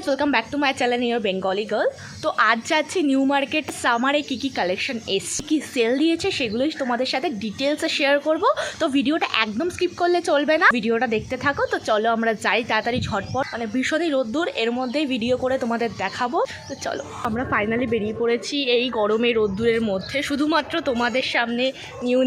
Welcome back to my channel your Bengali girl. তো আজ যাচ্ছি নিউ মার্কেট সামারে কী collection এসছে, কী সেল দিয়েছে সেগুলোই তোমাদের সাথে ডিটেলসে শেয়ার করব। তো ভিডিওটা একদম স্কিপ করলে চলবে না, ভিডিওটা দেখতে থাকো। তো চলো আমরা যাই তাড়াতাড়ি ঝটপট, মানে ভীষণই রোদ্দুর, এর মধ্যেই ভিডিও করে তোমাদের দেখাবো। তো চলো, আমরা ফাইনালি বেরিয়ে পড়েছি এই গরমে রোদ্দুরের মধ্যে, শুধুমাত্র তোমাদের সামনে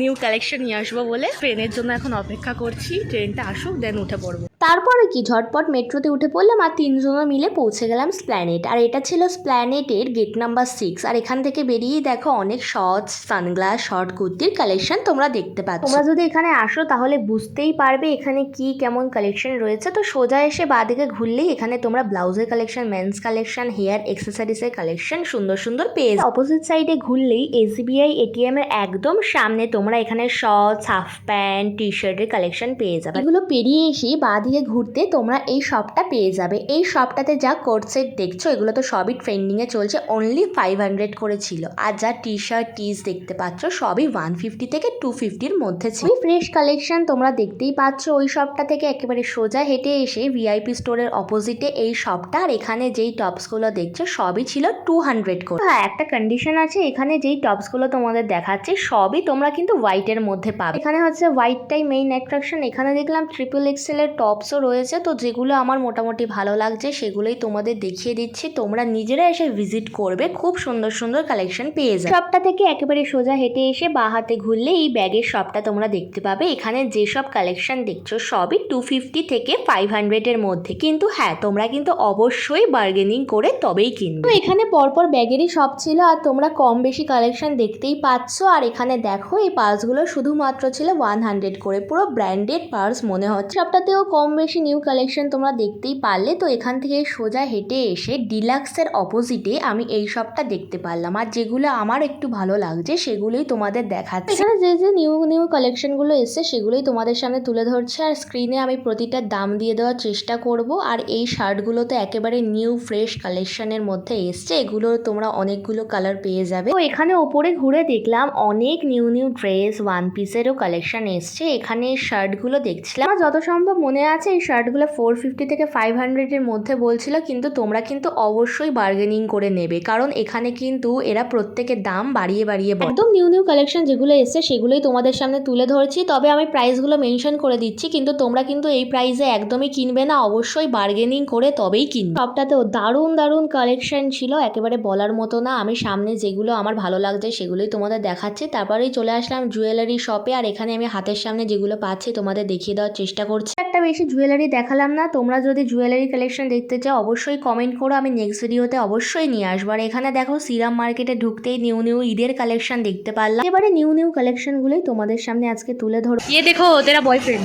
নিউ কালেকশন নিয়ে আসবো বলে। ট্রেনের জন্য এখন অপেক্ষা করছি, ট্রেনটা আসুক দেন উঠে পড়বো। তারপরে কি ঝটপট মেট্রোতে উঠে পড়লাম আর তিনজনে মিলে পৌঁছে গেলাম স্প্ল্যানেড। আর এটা ছিল স্প্ল্যানেডের গেট নাম্বার 6। আর এখান থেকে বেরিয়েই দেখো অনেক শর্টস, সানগ্লাস, শর্ট কুর্তির কালেকশন তোমরা দেখতে পাচ্ছ। তোমরা যদি এখানে আসো তাহলে বুঝতেই পারবে এখানে কি কেমন কালেকশন রয়েছে। তো সোজা এসে বাঁদিকে ঘুরলেই এখানে তোমরা ব্লাউজের কালেকশন, মেন্স কালেকশন, হেয়ার এক্সেসরিজের কালেকশন সুন্দর সুন্দর পেয়ে যাবে। অপোজিট সাইডে ঘুরলেই SBI ATM এর একদম সামনে তোমরা এখানে শর্টস, হাফ প্যান্ট, টি শার্টের কালেকশন পেয়ে যাবে। এগুলো পেরিয়ে এসে বাঁদিকে ঘুরতে তোমরা এই শপটা পেয়ে যাবে। এই শপটাতে যা কোট সেট দেখছো এগুলো তো সবই ট্রেন্ডিং এ চলছে, অনলি 500 করে ছিল। আর যা টি শার্ট, টিস দেখতে পাচ্ছ সবই 150 থেকে 250-র মধ্যে ছিল। ফ্রেশ কালেকশন তোমরা দেখতেই পাচ্ছ। ওই শপটা থেকে একেবারে সোজা হেঁটে এসে VIP স্টোরের অপোজিটে এই শপটা। আর এখানে যেই টপসগুলো দেখছো সবই ছিল 200 করে। হ্যাঁ, একটা কন্ডিশন আছে, এখানে যেই টপসগুলো তোমাদের দেখাচ্ছে সবই তোমরা কিন্তু হোয়াইটের মধ্যে পাবে। এখানে হচ্ছে হোয়াইটটাই মেইন অ্যাট্রাকশন। এখানে দেখলাম XXL এর টপসও রয়েছে, তো যেগুলো আমার মোটামুটি ভালো লাগছে সেগুলোই তোমাদের দেখিয়ে দিচ্ছি। তোমরা নিজেরা এসে ভিজিট করবে, খুব সুন্দর সুন্দর কালেকশন পেয়ে যাবে। শপটা থেকে একেবারে সোজা হেঁটে এসে বাঁ হাতে ঘুরলে এই ব্যাগের শপটা তোমরা দেখতে পাবে। এখানে যেসব কালেকশন দেখছো সবই 250 থেকে 500 এর মধ্যে, কিন্তু হ্যাঁ তোমরা কিন্তু অবশ্যই বার্গেনিং করে তবেই কিনবে। তো এখানে পরপর ব্যাগেরই শপ ছিল আর তোমরা কম বেশি কালেকশন দেখতেই পাচ্ছ। আর এখানে দেখো এই পার্সগুলো শুধুমাত্র ছিল 100 করে, পুরো ব্র্যান্ডেড পার্স মনে হচ্ছে। সবটাতেও কম বেশি নিউ কালেকশন তোমরা দেখতেই পারলে। তো এখান থেকে সোজা হেঁটে এসে ডিলাক্সের অপোজিটে আমি এই শপটা দেখতে পারলাম। আর যেগুলো আমার একটু ভালো লাগছে সেগুলোই তোমাদের দেখাচ্ছি। এখানে যে নিউ কালেকশনগুলো এসছে সেগুলোই তোমাদের সামনে তুলে ধরছে, আর স্ক্রিনে আমি প্রতিটার দাম দিয়ে দেওয়ার চেষ্টা করব। আর এই শার্টগুলো তো একেবারে নিউ ফ্রেশ কালেকশনের মধ্যে এসছে, এগুলো তোমরা অনেকগুলো কালার পেয়ে যাবে। তো এখানে ওপরে ঘুরে দেখলাম অনেক নিউ ড্রেস, ওয়ান পিসেরও কালেকশন এসছে। এখানে শার্টগুলো দেখছিলাম, আমার যত সম্ভব মনে আছে এই শার্টগুলো 450 থেকে 500 এর মধ্যে বলছিল, কিন্তু তোমরা কিন্তু অবশ্যই বার্গেনিং করে নেবে, কারণ এখানে কিন্তু এরা প্রত্যেকের দাম বাড়িয়ে বলে। একদম নিউ কালেকশন যেগুলো এসছে সেগুলোই তোমাদের সামনে তুলে ধরছি। তবে আমি প্রাইসগুলো মেনশন করে দিচ্ছি, কিন্তু তোমরা কিন্তু এই প্রাইসে একদমই কিনবে না, অবশ্যই বার্গেনিং করে তবেই কিনবে। সবটাতেও দারুণ কালেকশন ছিল, একেবারে বলার মতো না। আমি সামনে যেগুলো আমার ভালো লাগছে সেগুলোই তোমাদের দেখাচ্ছি। তারপরেই চলে আসলাম জুয়েলারি শপে, আর এখানে আমি হাতের সামনে যেগুলো পাচ্ছি তোমাদের দেখিয়ে দেওয়ার চেষ্টা করছি। একটা বেশি জুয়েলারি দেখালাম না, তোমরা যদি জুয়েলারি কালেকশন দেখতে চাও অবশ্যই কমেন্ট করো, আমি নেক্সট ভিডিওতে অবশ্যই নিয়ে আসবো। আর এখানে দেখো সিরাম মার্কেটে ঢুকতেই নিউ ঈদের কালেকশন দেখতে পারলাম। এবারে নিউ কালেকশনগুলোই তোমাদের সামনে আজকে তুলে ধরো। ये देखो तेरा बॉयफ्रेंड।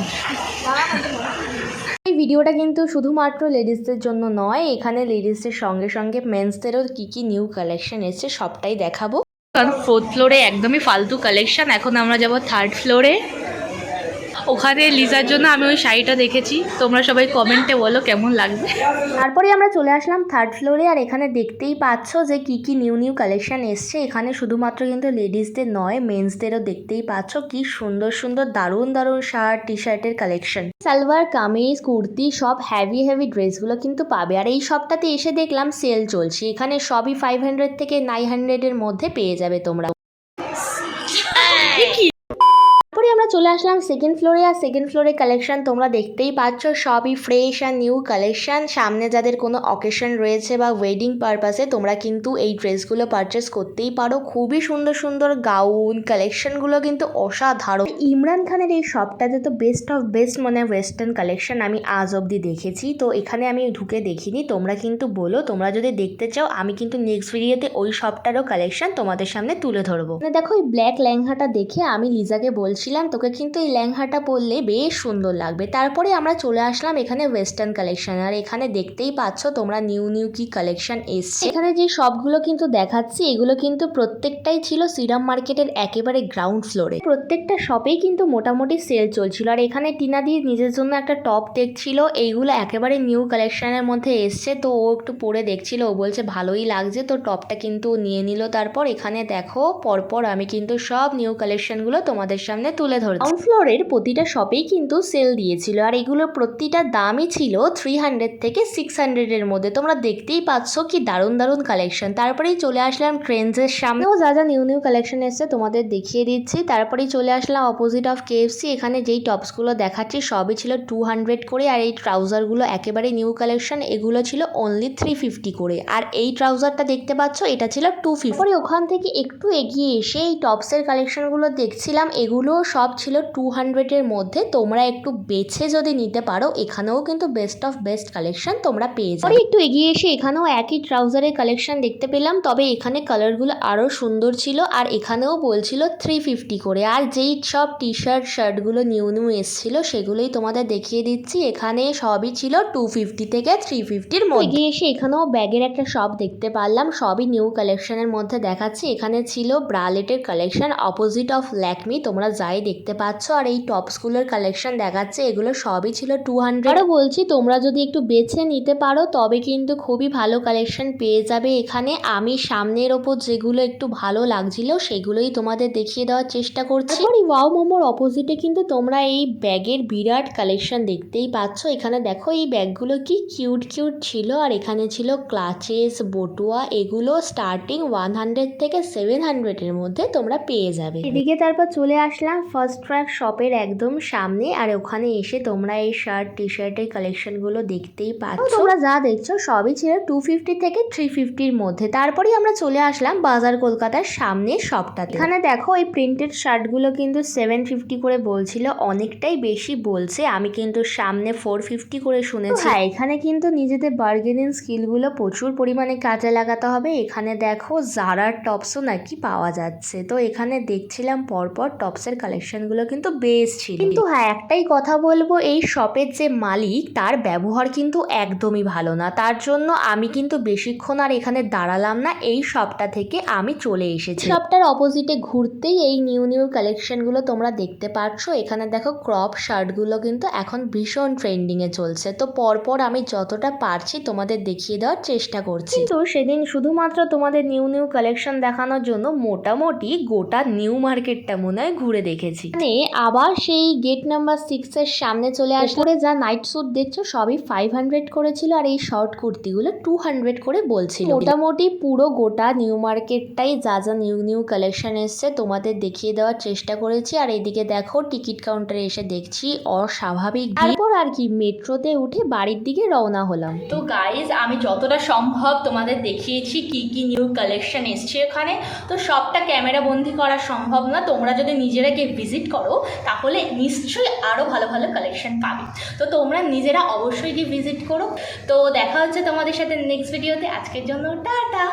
এই ভিডিওটা কিন্তু শুধুমাত্র লেডিসদের জন্য নয়, এখানে লেডিসদের সঙ্গে সঙ্গে মেন্সদেরও কি নিউ কালেকশন এসছে সবটাই দেখাবো। কারণ 4th ফ্লোরে একদমই ফালতু কালেকশন। এখন আমরা যাব 3rd ফ্লোরে, ওখানে লিজার জন্য আমি ওই শাড়িটা দেখেছি, তোমরা সবাই কমেন্টে বলো কেমন লাগবে। তারপরে আমরা চলে আসলাম 3rd ফ্লোরে, আর এখানে দেখতেই পাচ্ছ যে কি নিউ কালেকশন এসছে। এখানে শুধুমাত্র কিন্তু লেডিসদের নয়, মেন্সদেরও দেখতেই পাচ্ছ কি সুন্দর দারুণ শার্ট, টি শার্টের কালেকশন, সালোয়ার কামিজ, কুর্তি, সব হেভি ড্রেসগুলো কিন্তু পাবে। আর এই সপ্তাহে এসে দেখলাম সেল চলছে, এখানে সবই 500 থেকে 900 এর মধ্যে পেয়ে যাবে তোমরা। তারপরে আমরা চলে আসলাম 2nd ফ্লোরে, আর 2nd ফ্লোরে কালেকশন তোমরা দেখতেই পাচ্ছ সবই ফ্রেশ আর নিউ কালেকশন। সামনে যাদের কোনো অকেশন রয়েছে বা ওয়েডিং পারপাসে তোমরা কিন্তু এই ড্রেসগুলো পারচেস করতেই পারো। খুবই সুন্দর গাউন কালেকশনগুলো কিন্তু অসাধারণ। ইমরান খানের এই শপটাতে তো বেস্ট অফ বেস্ট মানে ওয়েস্টার্ন কালেকশন আমি আজ অবধি দেখেছি। তো এখানে আমি ঢুকে দেখিনি, তোমরা কিন্তু বলো তোমরা যদি দেখতে চাও, আমি কিন্তু নেক্সট ভিডিওতে ওই শপটারও কালেকশন তোমাদের সামনে তুলে ধরবো। দেখো এই ব্ল্যাক লেহেঙ্গাটা দেখে আমি লিজাকে বলছিলাম তোকে কিন্তু এই লেহেঙ্গাটা পরলে বেশ সুন্দর লাগবে। তারপরে আমরা চলে আসলাম এখানে ওয়েস্টার্ন কালেকশন, আর এখানে দেখতেই পাচ্ছ তোমরা নিউ কি কালেকশন এসছে। এখানে যে সবগুলো কিন্তু দেখাচ্ছি এগুলো কিন্তু প্রত্যেকটাই ছিল সিরাম মার্কেটের একেবারে গ্রাউন্ড ফ্লোরে। প্রত্যেকটা শপেই কিন্তু মোটামুটি সেল চলছিল। আর এখানে টিনাদি নিজের জন্য একটা টপ দেখছিল, এইগুলো একেবারে নিউ কালেকশনের মধ্যে এসছে। তো ও একটু পরে দেখছিল, ও বলছে ভালোই লাগছে, তো টপটা কিন্তু নিয়ে নিল। তারপর এখানে দেখো পরপর আমি কিন্তু সব নিউ কালেকশনগুলো তোমাদের সামনে তুলে ধরছি। গ্রাউন্ড ফ্লোরের প্রতিটা শপেই কিন্তু সেল দিয়েছিল আর এগুলোর প্রতিটা দামই ছিল 300 থেকে 600-এর মধ্যে। তোমরা দেখতেই পাচ্ছ কি দারুণ দারুণ কালেকশন। তারপরেই চলে আসলাম ট্রেন্ডসের সামনেও যা যা নিউ নিউ কালেকশন এসছে তোমাদের দেখিয়ে দিচ্ছি। তারপরেই চলে আসলাম অপোজিট অফ KFC। এখানে যেই টপসগুলো দেখাচ্ছি সবই ছিল 200 করে, আর এই ট্রাউজারগুলো একেবারে নিউ কালেকশন, এগুলো ছিল অনলি 350 করে। আর এই ট্রাউজারটা দেখতে পাচ্ছ এটা ছিল 250। পরে ওখান থেকে একটু এগিয়ে এসে এই টপসের কালেকশনগুলো দেখছিলাম, এগুলো সব ছিল 200-এর মধ্যে। তোমরা একটু বেছে যদি নিতে পারো এখানেও কিন্তু বেস্ট অফ বেস্ট কালেকশন তোমরা পেয়ে যাবে। পরে একটু এগিয়ে এসে এখানেও একই ট্রাউজারের কালেকশন দেখতে পেলাম, তবে এখানে কালারগুলো আরও সুন্দর ছিল আর এখানেও বলছিল 350 করে। আর যেই সব টি শার্টগুলো নিউ নিউ এসেছিলো সেগুলোই তোমাদের দেখিয়ে দিচ্ছি। এখানে সবই ছিল 250 থেকে 350-র মধ্যে। এগিয়ে এসে এখানেও ব্যাগের একটা শপ দেখতে পারলাম, সবই নিউ কালেকশনের মধ্যে দেখাচ্ছি। এখানে ছিল ব্রালেটের কালেকশন অপোজিট অফ ল্যাকমি, তোমরা যাই দেখতে পাচ্ছ। আর এই টপসগুলোর কালেকশন দেখাচ্ছে, এগুলো সবই ছিল 200। আরও বলছি তোমরা যদি একটু বেছে নিতে পারো তবে কিন্তু খুবই ভালো কালেকশন পেয়ে যাবে এখানে। আমি সামনের ওপর যেগুলো একটু ভালো লাগছিল সেগুলোই তোমাদের দেখিয়ে দেওয়ার চেষ্টা করছি। আর ওয়াও মোমোর অপোজিটে কিন্তু তোমরা এই ব্যাগের বিরাট কালেকশন দেখতেই পাচ্ছ। এখানে দেখো এই ব্যাগগুলো কি কিউট কিউট ছিল, আর এখানে ছিল ক্লাচেস, বটুয়া, এগুলো স্টার্টিং 100 থেকে 700-এর মধ্যে তোমরা পেয়ে যাবে। এদিকে তারপর চলে আসলাম ফার্স্ট ট্র্যাক শপের একদম সামনে, আর ওখানে এসে তোমরা এই শার্ট টি শার্টের কালেকশনগুলো দেখতেই পাচ্ছ। তোমরা যা দেখছো সবই ছিল 250 থেকে 350-র মধ্যে। তারপরেই আমরা চলে আসলাম বাজার কলকাতার সামনের শপটাতে। এখানে দেখো এই প্রিন্টেড শার্টগুলো কিন্তু 750 করে বলছিল, অনেকটাই বেশি বলছে। আমি কিন্তু সামনে 450 করে শুনেছি। হ্যাঁ, এখানে কিন্তু নিজেদের বার্গেনিং স্কিলগুলো প্রচুর পরিমাণে কাজে লাগাতে হবে। এখানে দেখো জারার টপসও নাকি পাওয়া যাচ্ছে, তো এখানে দেখছিলাম পরপর টপসের কালেকশনগুলো কিন্তু বেশ ছিল। কিন্তু হ্যাঁ, একটাই কথা বলবো, এই শপের যে মালিক তার ব্যবহার কিন্তু একদমই ভালো না। তার জন্য আমি কিন্তু বেশিক্ষণ আর এখানে দাঁড়ালাম না, এই শপটা থেকে আমি চলে এসেছি। শপটার অপোজিটে ঘুরতেই এই নিউ নিউ কালেকশনগুলো তোমরা দেখতে পাচ্ছ। এখানে দেখো ক্রপ শার্টগুলো কিন্তু এখন ভীষণ ট্রেন্ডিংয়ে চলছে, তো পরপর আমি যতটা পারছি তোমাদের দেখিয়ে দেওয়ার চেষ্টা করছি। তো সেদিন শুধুমাত্র তোমাদের নিউ নিউ কালেকশন দেখানোর জন্য মোটামুটি গোটা নিউ মার্কেটটা মনে হয় ঘুরে দেখেছি। মানে আবার সেই গেট নাম্বার 6-এর সামনে চলে আসলে যা নাইট স্যুট দেখছো সবই 500 করেছিল, আর এই শর্ট কুর্তিগুলো 200 করে বলছিল। মোটামুটি পুরো গোটা নিউ মার্কেটটাই যা যা নিউ নিউ কালেকশন এসছে তোমাদের দেখিয়ে দেওয়ার চেষ্টা করেছি। আর এইদিকে দেখো টিকিট কাউন্টারে এসে দেখছি অস্বাভাবিক। তারপর আর কি মেট্রোতে উঠে বাড়ির দিকে রওনা হলাম। তো গাইজ আমি যতটা সম্ভব তোমাদের দেখিয়েছি কি কি নিউ কালেকশন এসছে এখানে। তো সবটা ক্যামেরা বন্দি করা সম্ভব না, তোমরা যদি নিজেরা গিয়ে ভিজিট করো তাহলে নিশ্চয়ই আরও ভালো ভালো কালেকশন পাবে। তো তোমরা নিজেরা অবশ্যই গিয়ে ভিজিট করো। তো দেখা হচ্ছে তোমাদের সাথে নেক্সট ভিডিওতে। আজকের জন্য টাটা।